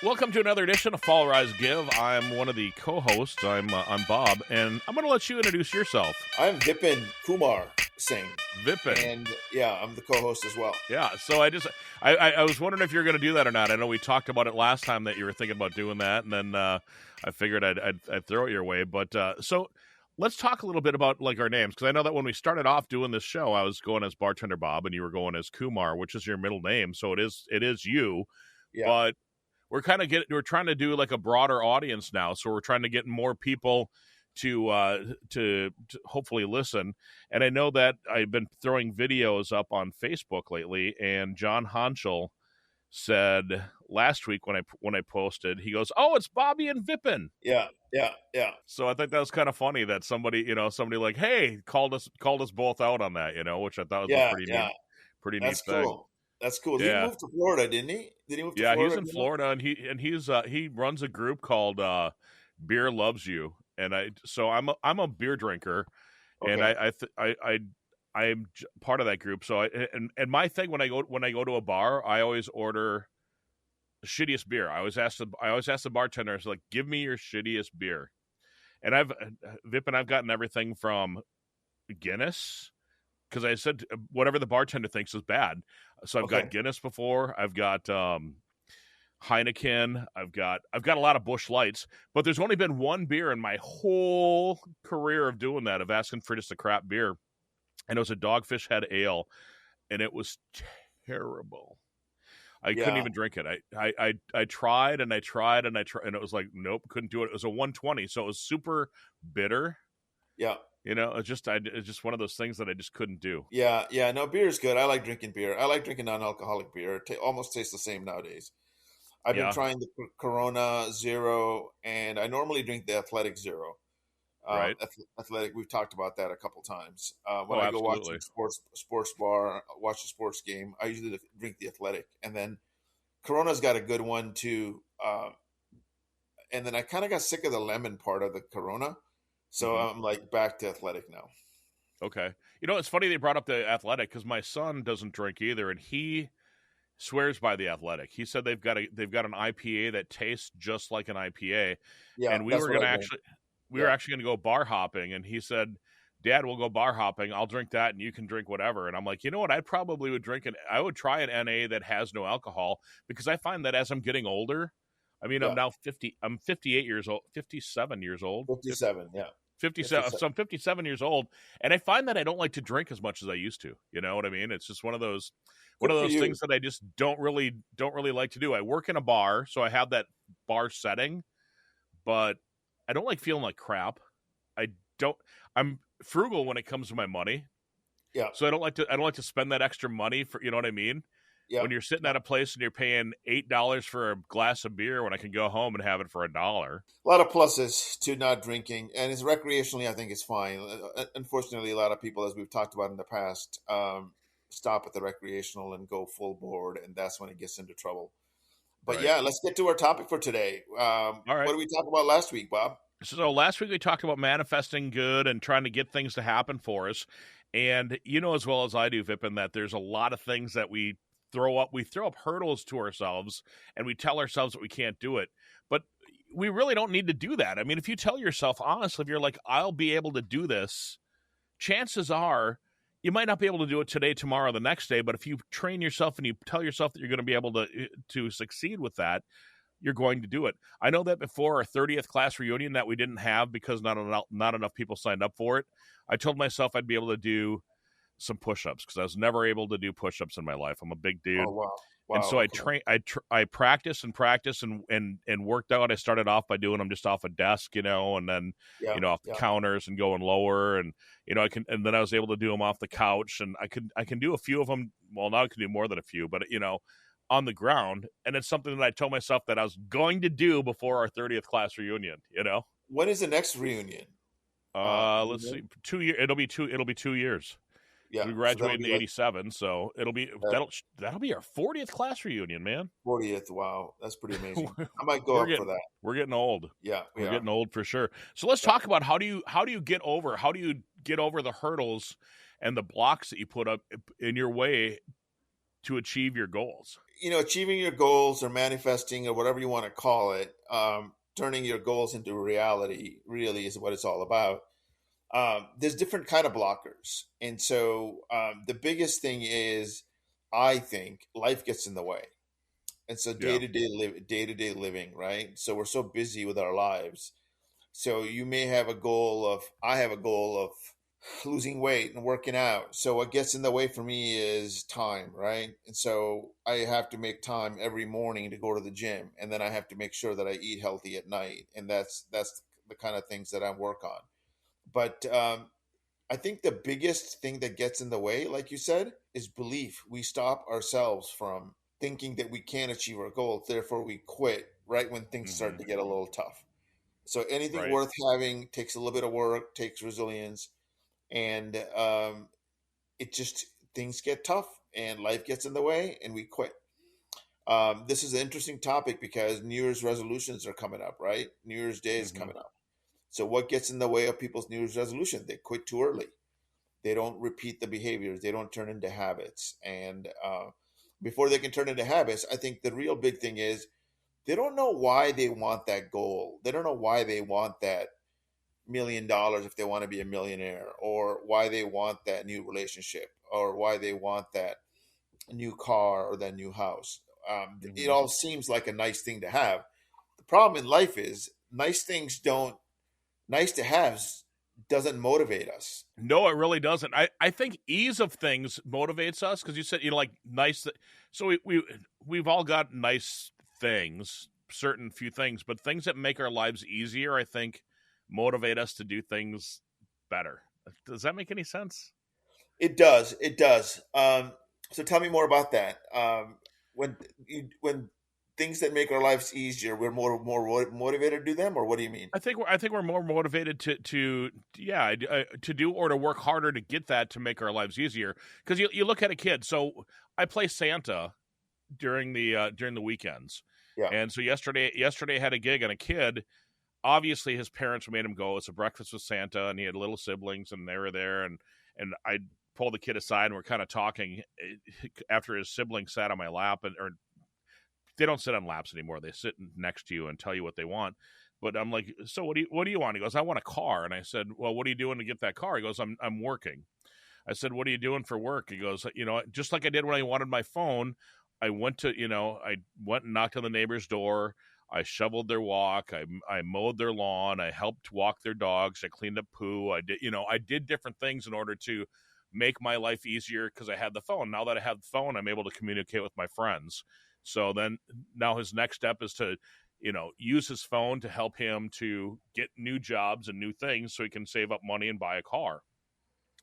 Welcome to another edition of Fall Rise Give. I'm one of the co-hosts. I'm Bob, and I'm going to let you introduce yourself. I'm Vipin Kumar Singh. Vipin. And yeah, I'm the co-host as well. Yeah, so I was wondering if you're going to do that or not. I know we talked about it last time that you were thinking about doing that, and then I figured I'd throw it your way. But so let's talk a little bit about like our names, because I know that when we started off doing this show, I was going as Bartender Bob, and you were going as Kumar, which is your middle name. So it is you, Yeah. but we're trying to do like a broader audience now. So we're trying to get more people to hopefully listen. And I know that I've been throwing videos up on Facebook lately, and John Honchel said last week when I posted, he goes, "Oh, it's Bobby and Vipin." Yeah. So I think that was kind of funny that somebody like, "Hey," called us both out on that, which I thought was a pretty neat thing. Cool. That's cool. Yeah. He moved to Florida, didn't he? Did he move to Yeah, Florida? he's in Florida, and he runs a group called Beer Loves You, and I'm a beer drinker, and I'm part of that group. So and my thing when I go to a bar, I always order the shittiest beer. I always ask the bartender, like, give me your shittiest beer, and I've gotten everything from Guinness, because I said whatever the bartender thinks is bad. So I've got Guinness before. I've got Heineken. I've got a lot of Busch Lights, but there's only been one beer in my whole career of doing that, of asking for just a crap beer, and it was a Dogfish Head Ale, and it was terrible. I couldn't even drink it. I tried and I tried and it was like, nope, couldn't do it. It was a 120, so it was super bitter. Yeah. It's just one of those things that I just couldn't do. Yeah. No, beer is good. I like drinking beer. I like drinking non-alcoholic beer. It almost tastes the same nowadays. I've been trying the Corona Zero, and I normally drink the Athletic Zero. Right. Athletic. We've talked about that a couple times. When I go watch a sports bar, watch a sports game, I usually drink the Athletic, and then Corona's got a good one too. And then I kind of got sick of the lemon part of the Corona, so I'm like back to Athletic now. Okay. It's funny they brought up the Athletic, because my son doesn't drink either, and he swears by the Athletic. He said they've got an IPA that tastes just like an IPA. Yeah, and we were actually going to go bar hopping, and he said, "Dad, we'll go bar hopping. I'll drink that, and you can drink whatever." And I'm like, you know what? I probably would I would try an NA that has no alcohol, because I find that as I'm getting older, I'm now 50. I'm 57 years old. 57, yeah. 57. So I'm 57 years old, and I find that I don't like to drink as much as I used to. You know what I mean? It's just one of those things that I just don't really like to do. I work in a bar, so I have that bar setting, but I don't like feeling like crap. I'm frugal when it comes to my money. Yeah. So I don't like to spend that extra money for, you know what I mean? Yeah. When you're sitting at a place and you're paying $8 for a glass of beer, when I can go home and have it for $1. A lot of pluses to not drinking, and it's recreationally, I think it's fine. Unfortunately, a lot of people, as we've talked about in the past, stop at the recreational and go full board, and that's when it gets into trouble. But yeah, let's get to our topic for today. All right. What did we talk about last week, Bob? So last week we talked about manifesting good and trying to get things to happen for us. And you know as well as I do, Vipin, that there's a lot of things that we throw up hurdles to ourselves, and we tell ourselves that we can't do it. But we really don't need to do that. I mean, if you tell yourself, honestly, if you're like, I'll be able to do this, chances are you might not be able to do it today, tomorrow, the next day. But if you train yourself and you tell yourself that you're going to be able to succeed with that, you're going to do it. I know that before our 30th class reunion that we didn't have because not enough people signed up for it, I told myself I'd be able to do some push-ups, because I was never able to do push-ups in my life. I'm a big dude. Oh, wow. And so I practiced and worked out. I started off by doing them just off a desk, and then off the counters and going lower, and and then I was able to do them off the couch, and I can do a few of them. Well, now I can do more than a few, but on the ground. And it's something that I told myself that I was going to do before our 30th class reunion. When is the next reunion? Let's see, 2 years. It'll be 2 years. Yeah, we graduated in '87, so it'll be that'll be our 40th class reunion, man. 40th, wow, that's pretty amazing. I might go up for that. We're getting old. Yeah, we're getting old for sure. So let's talk about how do you get over the hurdles and the blocks that you put up in your way to achieve your goals. achieving your goals or manifesting or whatever you want to call it, turning your goals into reality really is what it's all about. There's different kind of blockers, and so the biggest thing is, I think, life gets in the way, and so Yeah. day to day living, right? So we're so busy with our lives. So you may have a goal of, I have a goal of losing weight and working out. So what gets in the way for me is time, right? And so I have to make time every morning to go to the gym, and then I have to make sure that I eat healthy at night, and that's the kind of things that I work on. But I think the biggest thing that gets in the way, like you said, is belief. We stop ourselves from thinking that we can't achieve our goals. Therefore, we quit right when things start Hmm. to get a little tough. So anything Right. worth having takes a little bit of work, takes resilience, and it just, things get tough and life gets in the way and we quit. This is an interesting topic because New Year's resolutions are coming up, right? New Year's Day is Hmm. coming up. So what gets in the way of people's New Year's resolution? They quit too early. They don't repeat the behaviors. They don't turn into habits. And before they can turn into habits, I think the real big thing is they don't know why they want that goal. They don't know why they want that $1 million if they want to be a millionaire, or why they want that new relationship, or why they want that new car or that new house. It Hmm. all seems like a nice thing to have. The problem in life is nice things don't, nice to haves doesn't motivate us. No, it really doesn't. I think ease of things motivates us because you said like nice. So we've all got nice things, certain few things, but things that make our lives easier, I think, motivate us to do things better. Does that make any sense? It does. It does. So tell me more about that. When things that make our lives easier, we're more motivated to do them, or what do you mean? I think we're more motivated to yeah to do or to work harder to get that to make our lives easier because you look at a kid. So I play Santa during the weekends, Yeah. and so yesterday I had a gig and a kid. Obviously, his parents made him go. It's a breakfast with Santa, and he had little siblings, and they were there, and I pulled the kid aside and we're kind of talking after his siblings sat on my lap and or they don't sit on laps anymore. They sit next to you and tell you what they want. But I'm like, so what do you want? He goes, I want a car. And I said, well, what are you doing to get that car? He goes, I'm working. I said, what are you doing for work? He goes, just like I did when I wanted my phone, I went and knocked on the neighbor's door. I shoveled their walk. I mowed their lawn. I helped walk their dogs. I cleaned up poo. I did different things in order to make my life easier because I had the phone. Now that I have the phone, I'm able to communicate with my friends. So then now his next step is to, use his phone to help him to get new jobs and new things so he can save up money and buy a car.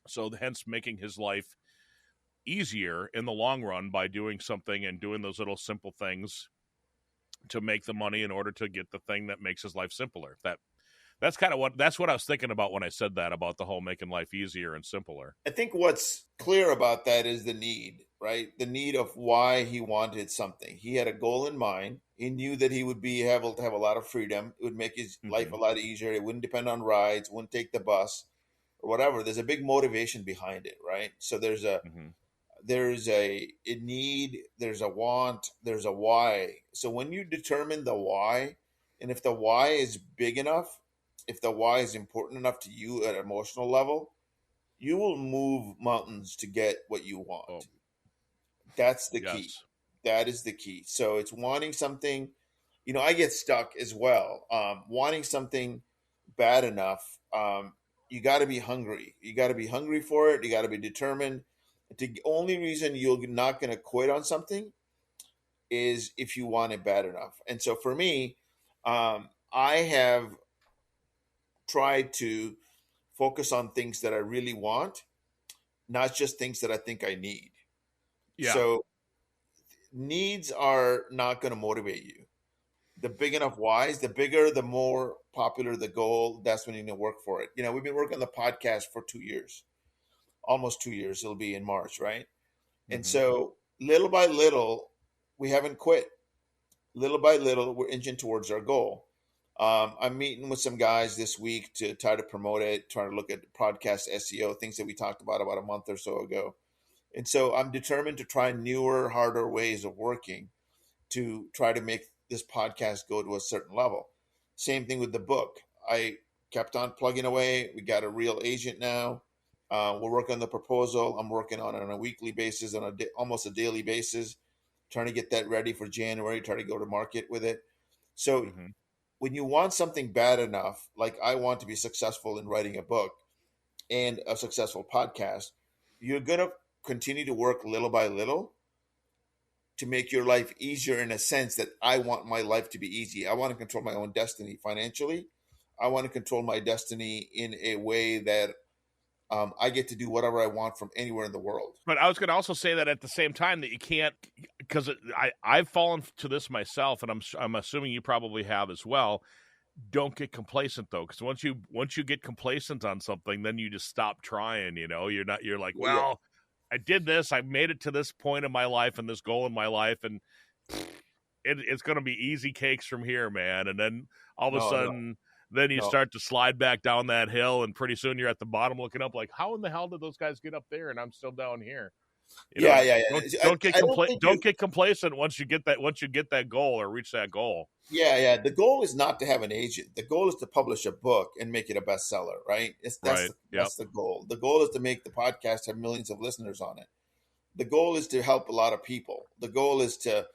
So hence making his life easier in the long run by doing something and doing those little simple things to make the money in order to get the thing that makes his life simpler. That's what I was thinking about when I said that about the whole making life easier and simpler. I think what's clear about that is the need, right? The need of why he wanted something. He had a goal in mind. He knew that he would be able to have a lot of freedom. It would make his life Hmm. a lot easier. It wouldn't depend on rides, wouldn't take the bus or whatever. There's a big motivation behind it, right? So Hmm. there's a need, there's a want, there's a why. So when you determine the why, and if the why is big enough, if the why is important enough to you at an emotional level, you will move mountains to get what you Oh, want. That's the key. yes. That is the key. So it's wanting something. I get stuck as well. Wanting something bad enough. You got to be hungry. You got to be hungry for it. You got to be determined. The only reason you're not going to quit on something is if you want it bad enough. And so for me, I have tried to focus on things that I really want, not just things that I think I need. Yeah. So needs are not going to motivate you. The big enough whys, the bigger, the more popular the goal, that's when you need to work for it. We've been working on the podcast for 2 years, almost 2 years. It'll be in March, right? And Hmm. so little by little, we haven't quit. Little by little, we're inching towards our goal. I'm meeting with some guys this week to try to promote it, trying to look at podcast SEO, things that we talked about a month or so ago. And so I'm determined to try newer, harder ways of working to try to make this podcast go to a certain level. Same thing with the book. I kept on plugging away. We got a real agent now. We're working on the proposal. I'm working on it on a weekly basis, on almost a daily basis, trying to get that ready for January, try to go to market with it. So Hmm. when you want something bad enough, like I want to be successful in writing a book and a successful podcast, you're going to continue to work little by little to make your life easier, in a sense that I want my life to be easy. I want to control my own destiny financially. I want to control my destiny in a way that I get to do whatever I want from anywhere in the world. But I was going to also say that at the same time that you can't, because I've fallen to this myself, and I'm assuming you probably have as well. Don't get complacent though, because once you get complacent on something, then you just stop trying. You're like, Yeah, well, I did this, I made it to this point in my life and this goal in my life, and it's going to be easy cakes from here, man. And then all of a no, no, sudden, then you no. start to slide back down that hill, and pretty soon you're at the bottom looking up, like, how in the hell did those guys get up there, and I'm still down here? You know, Yeah, yeah, don't yeah. don't get I don't think don't get complacent once you get that goal or reach that goal. Yeah, yeah. The goal is not to have an agent. The goal is to publish a book and make it a bestseller, right? Right. Yep. That's the goal. The goal is to make the podcast have millions of listeners on it. The goal is to help a lot of people. The goal is to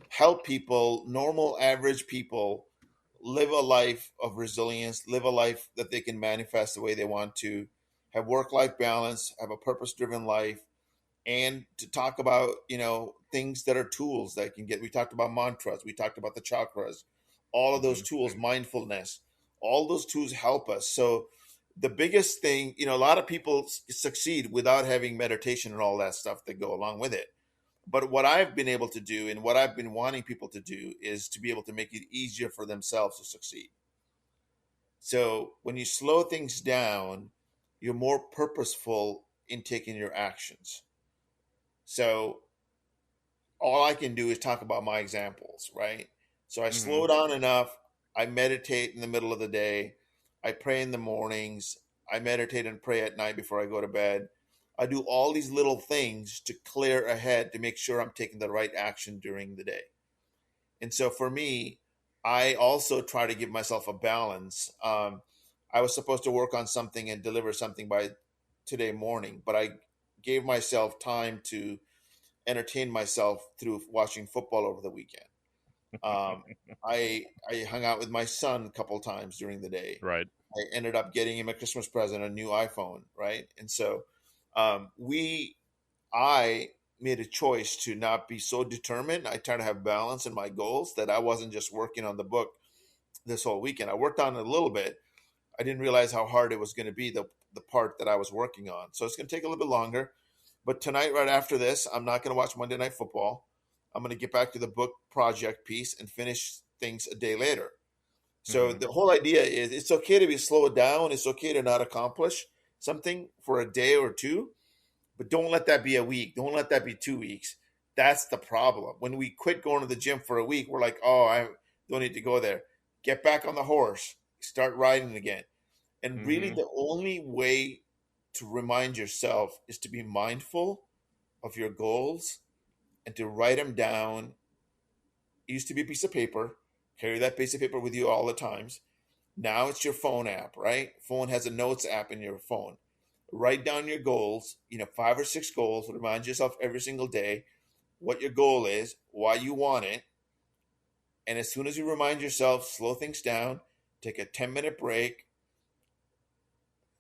help people, normal, average people, live a life of resilience, live a life that they can manifest the way they want to, have work life balance, have a purpose driven life, and to talk about, things that are tools that can get. We talked about mantras, we talked about the chakras, all of those Hmm. tools, mindfulness, all those tools help us. So the biggest thing, a lot of people succeed without having meditation and all that stuff that go along with it. But what I've been able to do, and what I've been wanting people to do, is to be able to make it easier for themselves to succeed. So when you slow things down, you're more purposeful in taking your actions. So all I can do is talk about my examples, right? So I Hmm. slow down enough. I meditate in the middle of the day. I pray in the mornings. I meditate and pray at night before I go to bed. I do all these little things to clear ahead to make sure I'm taking the right action during the day. And so for me, I also try to give myself a balance. I was supposed to work on something and deliver something by today morning, but I gave myself time to entertain myself through watching football over the weekend. Um, I hung out with my son a couple times during the day. Right. I ended up getting him a Christmas present, a new iPhone, right? And so I made a choice to not be so determined. I try to have balance in my goals, that I wasn't just working on the book this whole weekend. I worked on it a little bit. I didn't realize how hard it was going to be, the part that I was working on. So it's going to take a little bit longer. But tonight, right after this, I'm not going to watch Monday Night Football. I'm going to get back to the book project piece and finish things a day later. So Hmm. the whole idea is, it's okay to be slowed down. It's okay to not accomplish something for a day or two, but don't let that be a week. Don't let that be 2 weeks. That's the problem. When we quit going to the gym for a week, we're like, oh, I don't need to go there. Get back on the horse. Start riding again. And really, Hmm. the only way to remind yourself is to be mindful of your goals and to write them down. It used to be a piece of paper. Carry that piece of paper with you all the times. Now it's your phone app, right? Phone has a notes app in your phone. Write down your goals, 5 or 6 goals. Remind yourself every single day what your goal is, why you want it. And as soon as you remind yourself, slow things down, take a 10-minute break,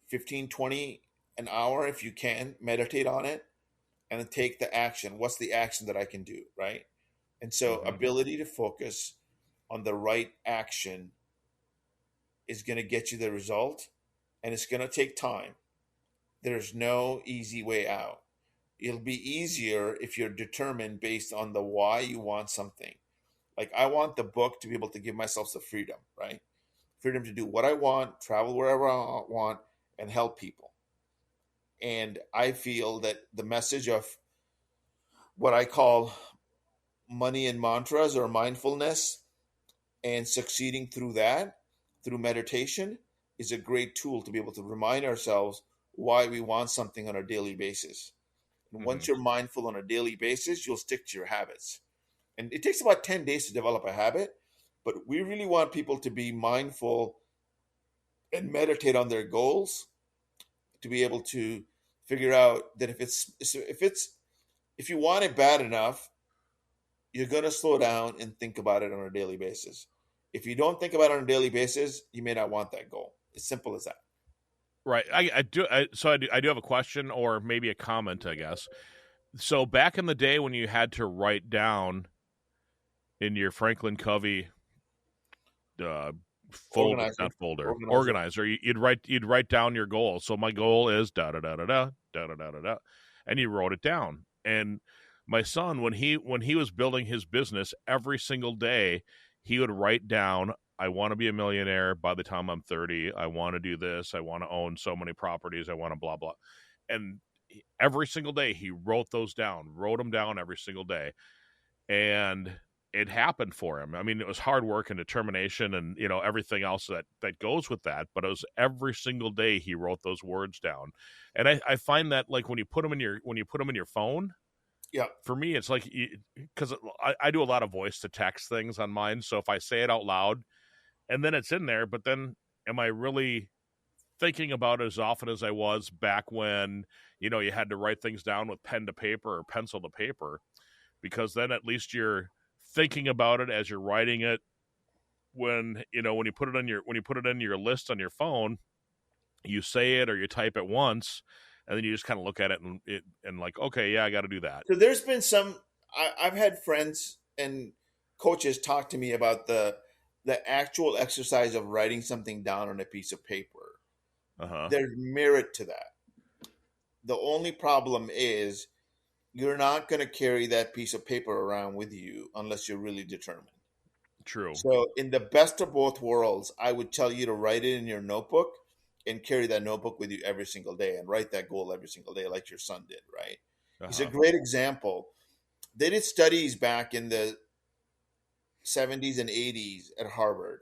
15, 20, an hour if you can, meditate on it, and then take the action. What's the action that I can do, right? And so, Hmm. ability to focus on the right action is going to get you the result, and it's going to take time. There's no easy way out. It'll be easier if you're determined based on the why you want something. Like, I want the book to be able to give myself the freedom, right? Freedom to do what I want, travel wherever I want, and help people. And I feel that the message of what I call money and mantras, or mindfulness, and succeeding through that, through meditation, is a great tool to be able to remind ourselves why we want something on a daily basis. And Hmm. once you're mindful on a daily basis, you'll stick to your habits. And it takes about 10 days to develop a habit, but we really want people to be mindful and meditate on their goals to be able to figure out that if you want it bad enough, you're going to slow down and think about it on a daily basis. If you don't think about it on a daily basis, you may not want that goal. It's simple as that. Right. I do have a question or maybe a comment, I guess. So back in the day when you had to write down in your Franklin Covey uh, folder, Organizer, not folder, organizer. organizer, you'd write down your goal. So my goal is da da da da da da da da da da, and you wrote it down. And my son, when he was building his business, every single day he would write down, I want to be a millionaire by the time I'm 30. I want to do this. I want to own so many properties. I want to blah blah. And every single day he wrote them down every single day, and it happened for him. I mean, it was hard work and determination and everything else that goes with that, but it was every single day he wrote those words down. And I find that, like, when you put them in your phone, Yeah. for me it's like, because I do a lot of voice to text things on mine, so if I say it out loud and then it's in there, but then am I really thinking about it as often as I was back when you had to write things down with pen to paper or pencil to paper? Because then at least you're thinking about it as you're writing it. When you put it in your list on your phone, you say it or you type it once, and then you just kind of look at it and like, okay, yeah, I got to do that. So there's been I've had friends and coaches talk to me about the actual exercise of writing something down on a piece of paper. Uh-huh. There's merit to that. The only problem is you're not going to carry that piece of paper around with you unless you're really determined. True. So, in the best of both worlds, I would tell you to write it in your notebook and carry that notebook with you every single day and write that goal every single day, like your son did, right? He's a Uh-huh. great example. They did studies back in the 70s and 80s at Harvard,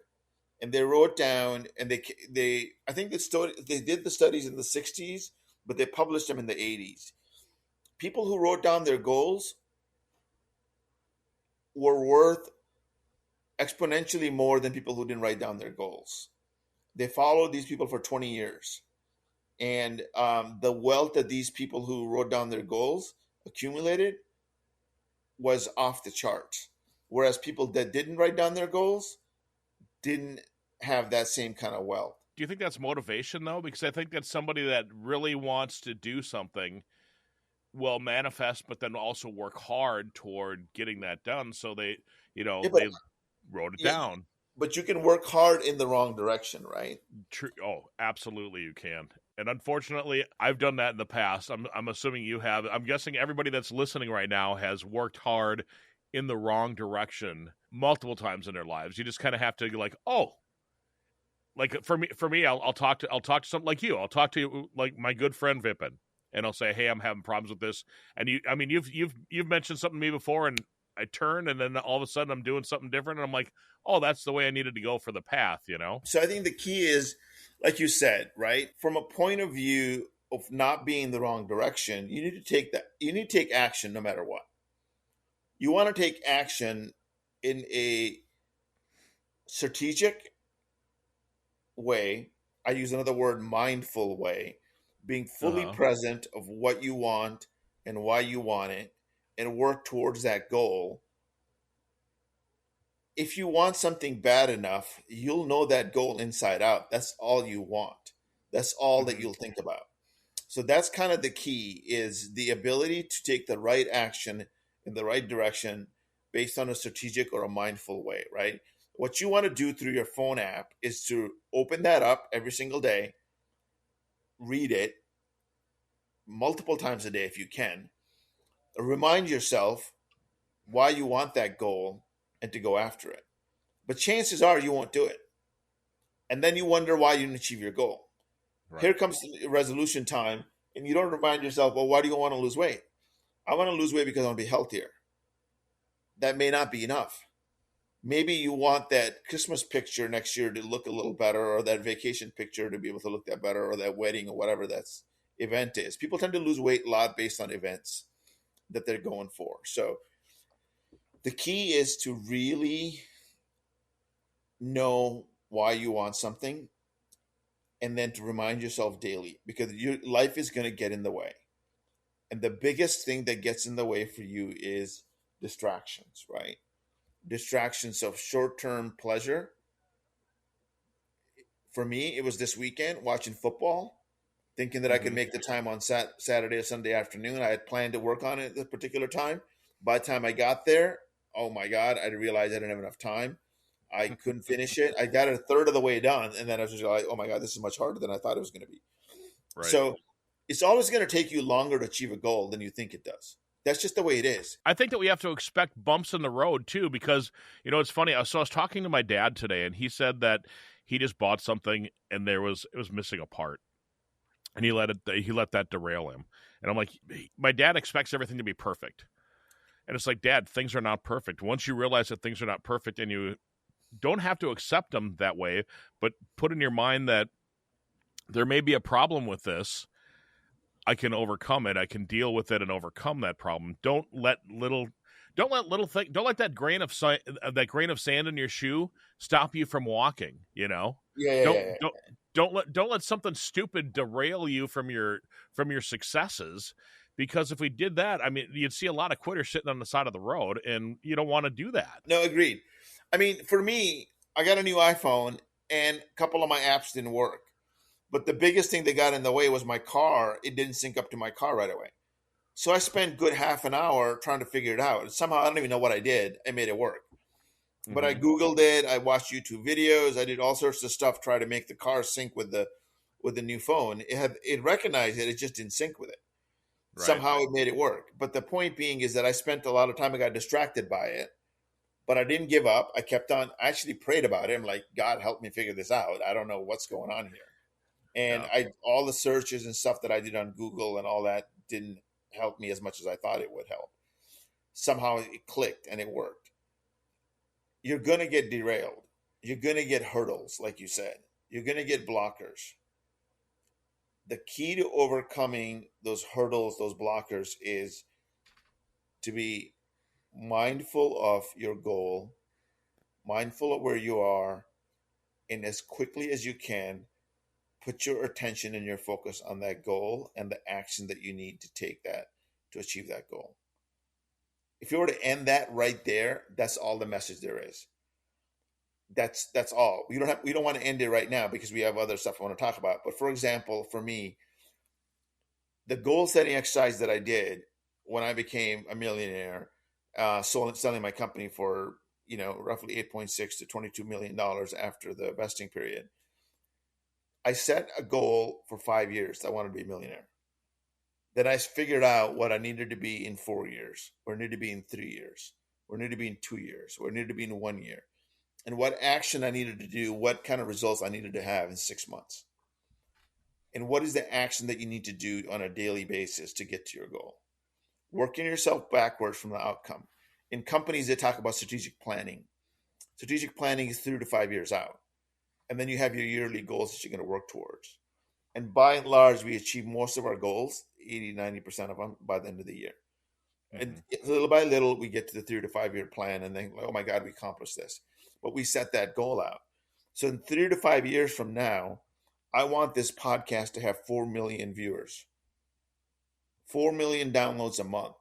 and they wrote down, and I think they did the studies in the 60s, but they published them in the 80s. People who wrote down their goals were worth exponentially more than people who didn't write down their goals. They followed these people for 20 years. And the wealth that these people who wrote down their goals accumulated was off the charts. Whereas people that didn't write down their goals didn't have that same kind of wealth. Do you think that's motivation, though? Because I think that somebody that really wants to do something will manifest, but then also work hard toward getting that done. So they, Yeah, they wrote it yeah, down. but you can work hard in the wrong direction, right? True. Oh, absolutely, you can. And unfortunately, I've done that in the past. I'm assuming you have. I'm guessing everybody that's listening right now has worked hard in the wrong direction multiple times in their lives. You just kind of have to, like, oh, like for me, I'll talk to something like you. I'll talk to you like my good friend Vipin, and I'll say, hey, I'm having problems with this. And I mean, you've mentioned something to me before, and I turn, and then all of a sudden I'm doing something different, and I'm like, oh, that's the way I needed to go for the path. So I think the key is, like you said, right? From a point of view of not being in the wrong direction, you need to take action no matter what. You want to take action in a strategic way. I use another word, mindful way, being Uh fully huh. present of what you want and why you want it and work towards that goal. If you want something bad enough, you'll know that goal inside out. That's all you want. That's all that Hmm. you'll think about. So that's kind of the key, is the ability to take the right action in the right direction based on a strategic or a mindful way, right? What you want to do through your phone app is to open that up every single day, read it multiple times a day if you can, remind yourself why you want that goal and to go after it. But chances are you won't do it. And then you wonder why you didn't achieve your goal. Here Right. comes resolution time, and you don't remind yourself, well, why do you want to lose weight? I want to lose weight because I want to be healthier. That may not be enough. Maybe you want that Christmas picture next year to look a little better, or that vacation picture to be able to look that better, or that wedding or whatever that's event is. People tend to lose weight a lot based on events that they're going for. So the key is to really know why you want something, and then to remind yourself daily, because your life is going to get in the way. And the biggest thing that gets in the way for you is distractions, right? Distractions of short-term pleasure. For me, it was this weekend watching football, thinking that I could Hmm. make the time on Saturday or Sunday afternoon. I had planned to work on it at a particular time. By the time I got there, oh my God, I realized I didn't have enough time. I couldn't finish it. I got it a third of the way done, and then I was just like, oh my God, this is much harder than I thought it was going to be. Right. So it's always going to take you longer to achieve a goal than you think it does. That's just the way it is. I think that we have to expect bumps in the road too, because it's funny. So I was talking to my dad today, and he said that he just bought something and it was missing a part, and he let that derail him. And I'm like, my dad expects everything to be perfect, and it's like, Dad, things are not perfect. Once you realize that things are not perfect, and you don't have to accept them that way, but put in your mind that there may be a problem with this. I can overcome it. I can deal with it and overcome that problem. Don't let that grain of sand in your shoe stop you from walking. Yeah, yeah, Don't yeah, yeah. don't don't let something stupid derail you from your successes. Because if we did that, I mean, you'd see a lot of quitters sitting on the side of the road, and you don't want to do that. No, agreed. I mean, for me, I got a new iPhone and a couple of my apps didn't work. But the biggest thing that got in the way was my car. It didn't sync up to my car right away. So I spent good half an hour trying to figure it out. And somehow I don't even know what I did. I made it work. But I Hmm. Googled it. I watched YouTube videos. I did all sorts of stuff try to make the car sync with the new phone. It recognized it. It just didn't sync with it. Right. Somehow it made it work. But the point being is that I spent a lot of time. I got distracted by it, but I didn't give up. I kept on. I actually prayed about it. I'm like, God, help me figure this out. I don't know what's going on here. And Yeah. I all the searches and stuff that I did on Google and all that didn't help me as much as I thought it would help. Somehow it clicked and it worked. You're going to get derailed. You're going to get hurdles, like you said. You're going to get blockers. The key to overcoming those hurdles, those blockers, is to be mindful of your goal, mindful of where you are, and as quickly as you can, put your attention and your focus on that goal and the action that you need to take that to achieve that goal. If you were to end that right there, that's all the message there is. That's all. We don't want to end it right now because we have other stuff I want to talk about. But for example, for me, the goal setting exercise that I did when I became a millionaire, selling my company for roughly 8.6 to 22 million dollars after the vesting period. I set a goal for 5 years that I wanted to be a millionaire. Then I figured out what I needed to be in 4 years, or needed to be in 3 years, or needed to be in 2 years, or needed to be in 1 year, and what action I needed to do, what kind of results I needed to have in 6 months. And what is the action that you need to do on a daily basis to get to your goal? Working yourself backwards from the outcome. In companies, they talk about strategic planning. Strategic planning is 3 to 5 years out. And then you have your yearly goals that you're going to work towards. And by and large, we achieve most of our goals, 80, 90% of them, by the end of the year. And Hmm. little by little, we get to the 3 to 5 year plan and then, oh my God, we accomplished this. But we set that goal out. So in 3 to 5 years from now, I want this podcast to have 4 million viewers, 4 million downloads a month.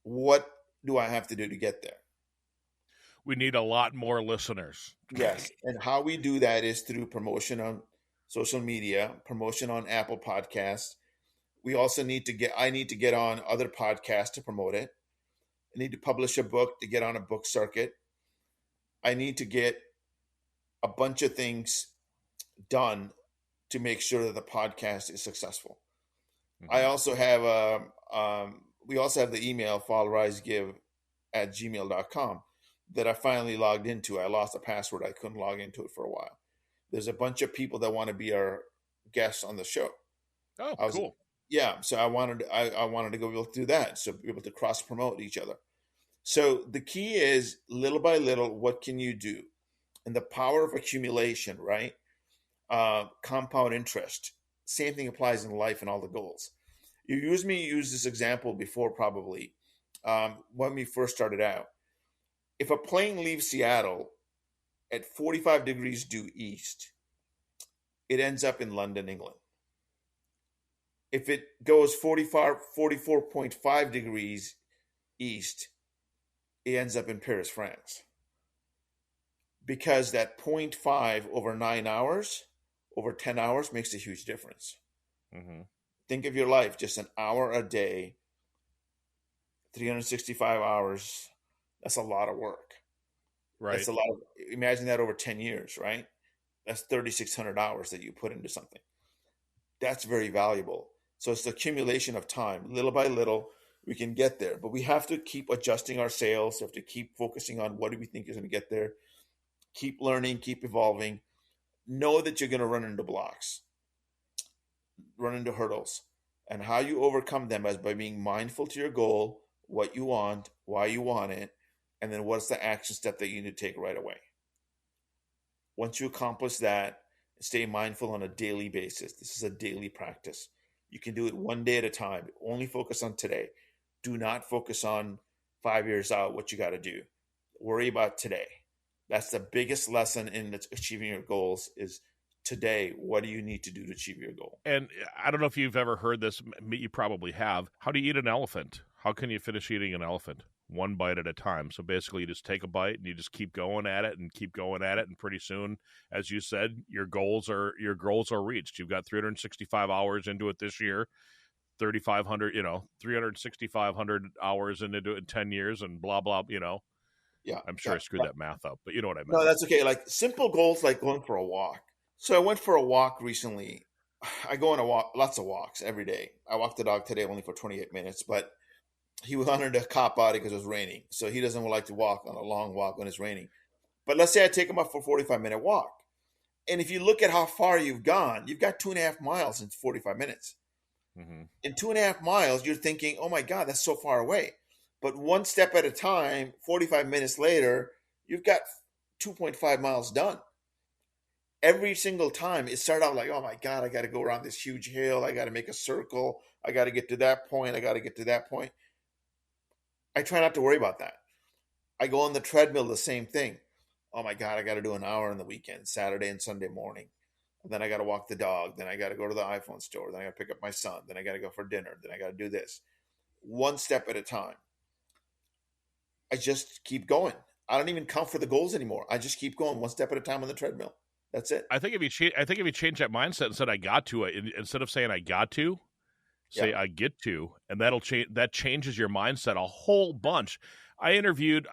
What do I have to do to get there? We need a lot more listeners. Yes. And how we do that is through promotion on social media, promotion on Apple Podcasts. We also I need to get on other podcasts to promote it. I need to publish a book to get on a book circuit. I need to get a bunch of things done to make sure that the podcast is successful. I Hmm. also have we also have the email followerisegive@gmail.com that I finally logged into. I lost the password. I couldn't log into it for a while. There's a bunch of people that want to be our guests on the show. Oh, I was cool. Yeah, so I wanted to go able to do that, so be able to cross promote each other. So the key is little by little, what can you do? And the power of accumulation, right? Compound interest. Same thing applies in life and all the goals. You used this example before, probably, when we first started out. If a plane leaves Seattle at 45 degrees due east, it ends up in London, England. If it goes 44.5 degrees east, it ends up in Paris, France. Because that zero point 0.5 over 9 hours, over 10 hours makes a huge difference. Mm-hmm. Think of your life, just an hour a day, 365 hours. That's a lot of work. That's Right. a lot of, imagine that over 10 years, right? That's 3,600 hours that you put into something. That's very valuable. So it's the accumulation of time. Little by little, we can get there. But we have to keep adjusting our sails. We have to keep focusing on what do we think is going to get there. Keep learning, keep evolving. Know that you're going to run into blocks, run into hurdles. And how you overcome them is by being mindful to your goal, what you want, why you want it, and then what's the action step that you need to take right away. Once you accomplish that, stay mindful on a daily basis. This is a daily practice. You can do it one day at a time. Only focus on today. Do not focus on 5 years out what you got to do. Worry about today. That's the biggest lesson in achieving your goals is today. What do you need to do to achieve your goal? And I don't know if you've ever heard this. You probably have. How do you eat an elephant? How can you finish eating an elephant? One bite at a time. So basically, you just take a bite and you just keep going at it and keep going at it, and pretty soon, as you said, your goals are reached. You've got 365 hours into it this year, 3,500, 3,6,500 hours into it in 10 years, and blah blah. Yeah, I'm sure yeah, I screwed yeah. that math up, but you know what I No, meant. that's okay. Like simple goals, like going for a walk. So I went for a walk recently. I go on a walk, lots of walks every day. I walked the dog today only for 28 minutes, but he wanted to cop out because it was raining. So he doesn't like to walk on a long walk when it's raining. But let's say I take him up for a 45-minute walk. And if you look at how far you've gone, you've got 2.5 miles in 45 minutes. Mm-hmm. In 2.5 miles, you're thinking, oh my God, that's so far away. But one step at a time, 45 minutes later, you've got 2.5 miles done. Every single time it started out like, oh my God, I got to go around this huge hill. I got to make a circle. I got to get to that point. I got to get to that point. I try not to worry about that. I go on the treadmill, the same thing. Oh my God, I got to do an hour on the weekend, Saturday and Sunday morning. And then I got to walk the dog. Then I got to go to the iPhone store. Then I got to pick up my son. Then I got to go for dinner. Then I got to do this. One step at a time. I just keep going. I don't even count for the goals anymore. I just keep going one step at a time on the treadmill. That's it. I think if you change that mindset and said I got to it, instead of saying I got to, Yeah. say I get to, and that'll change. That changes your mindset a whole bunch. I interviewed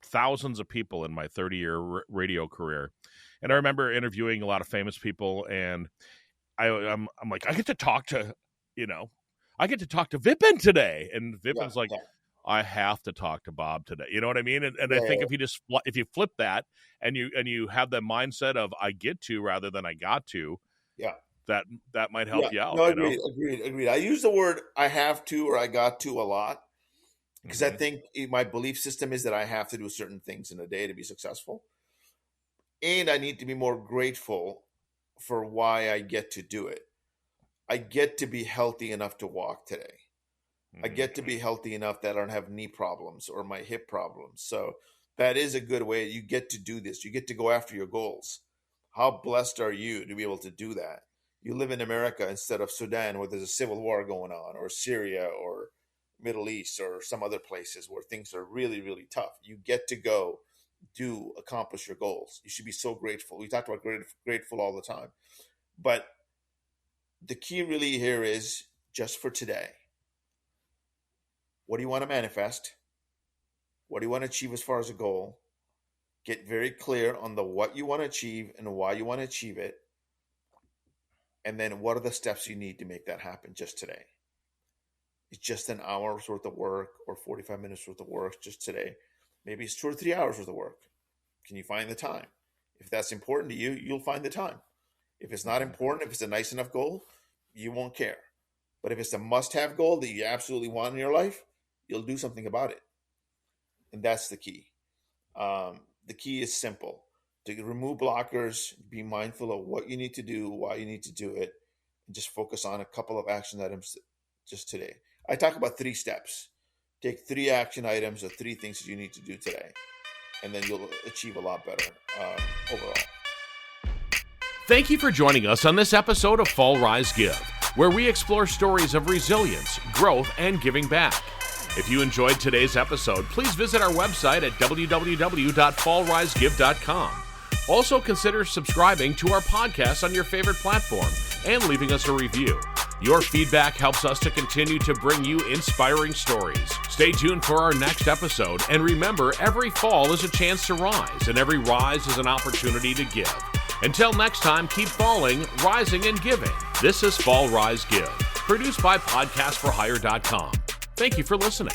thousands of people in my 30-year radio career, and I remember interviewing a lot of famous people, and I'm like, I get to talk to, I get to talk to Vipin today, and Yeah. Vipin's like, Yeah. I have to talk to Bob today. You know what I mean? And I Yeah. think if you flip that and you have the mindset of I get to rather than I got to, Yeah. that might Yeah. help you out. No, agreed. Agreed. Agreed. I use the word I have to or I got to a lot because I Mm-hmm. think my belief system is that I have to do certain things in a day to be successful. And I need to be more grateful for why I get to do it. I get to be healthy enough to walk today. I Mm-hmm. get to be healthy enough that I don't have knee problems or my hip problems. So that is a good way. You get to do this. You get to go after your goals. How blessed are you to be able to do that? You live in America instead of Sudan, where there's a civil war going on, or Syria, or Middle East, or some other places where things are really, really tough. You get to go accomplish your goals. You should be so grateful. We talked about grateful all the time. But the key really here is just for today. What do you want to manifest? What do you want to achieve as far as a goal? Get very clear on the what you want to achieve and why you want to achieve it. And then what are the steps you need to make that happen just today? It's just an hour's worth of work or 45 minutes worth of work just today. Maybe it's 2 or 3 hours worth of work. Can you find the time? If that's important to you, you'll find the time. If it's not Mm-hmm. important, if it's a nice enough goal, you won't care. But if it's a must have goal that you absolutely want in your life, you'll do something about it. And that's the key. The key is simple. to remove blockers, be mindful of what you need to do, why you need to do it, and just focus on a couple of action items just today. I talk about 3 steps. Take 3 action items or 3 things that you need to do today, and then you'll achieve a lot better overall. Thank you for joining us on this episode of Fall, Rise, Give, where we explore stories of resilience, growth, and giving back. If you enjoyed today's episode, please visit our website at www.fallrisegive.com. Also consider subscribing to our podcast on your favorite platform and leaving us a review. Your feedback helps us to continue to bring you inspiring stories. Stay tuned for our next episode, and remember, every fall is a chance to rise, and every rise is an opportunity to give. Until next time, keep falling, rising, and giving. This is Fall, Rise, Give, produced by podcastforhire.com. Thank you for listening.